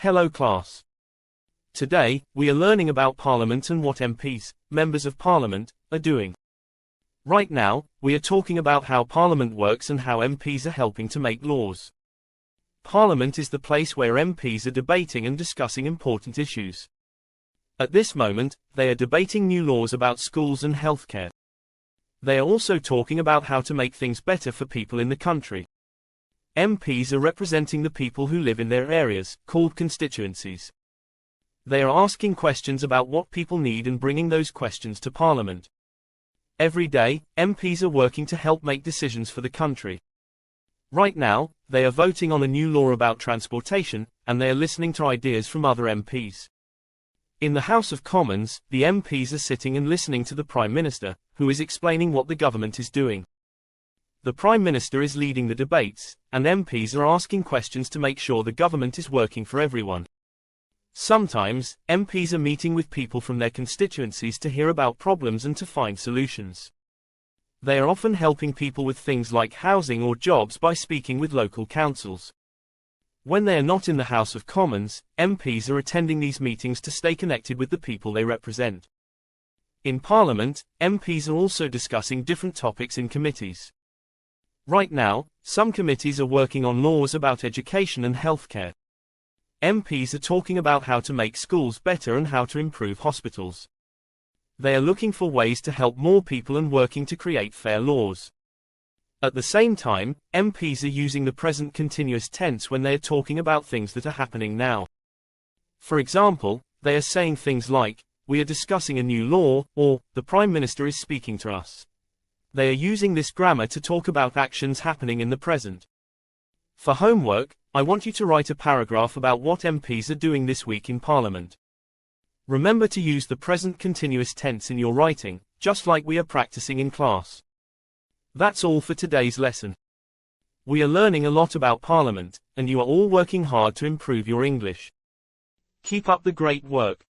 Hello class. Today, we are learning about Parliament and what MPs, members of Parliament, are doing. Right now, we are talking about how Parliament works and how MPs are helping to make laws. Parliament is the place where MPs are debating and discussing important issues. At this moment, they are debating new laws about schools and healthcare. They are also talking about how to make things better for people in the country. MPs are representing the people who live in their areas, called constituencies. They are asking questions about what people need and bringing those questions to Parliament. Every day, MPs are working to help make decisions for the country. Right now, they are voting on a new law about transportation, and they are listening to ideas from other MPs. In the House of Commons, the MPs are sitting and listening to the Prime Minister, who is explaining what the government is doing. The Prime Minister is leading the debates, and MPs are asking questions to make sure the government is working for everyone. Sometimes, MPs are meeting with people from their constituencies to hear about problems and to find solutions. They are often helping people with things like housing or jobs by speaking with local councils. When they are not in the House of Commons, MPs are attending these meetings to stay connected with the people they represent. In Parliament, MPs are also discussing different topics in committees. Right now, some committees are working on laws about education and healthcare. MPs are talking about how to make schools better and how to improve hospitals. They are looking for ways to help more people and working to create fair laws. At the same time, MPs are using the present continuous tense when they are talking about things that are happening now. For example, they are saying things like, "We are discussing a new law," or, "The Prime Minister is speaking to us." They are using this grammar to talk about actions happening in the present. For homework, I want you to write a paragraph about what MPs are doing this week in Parliament. Remember to use the present continuous tense in your writing, just like we are practicing in class. That's all for today's lesson. We are learning a lot about Parliament, and you are all working hard to improve your English. Keep up the great work.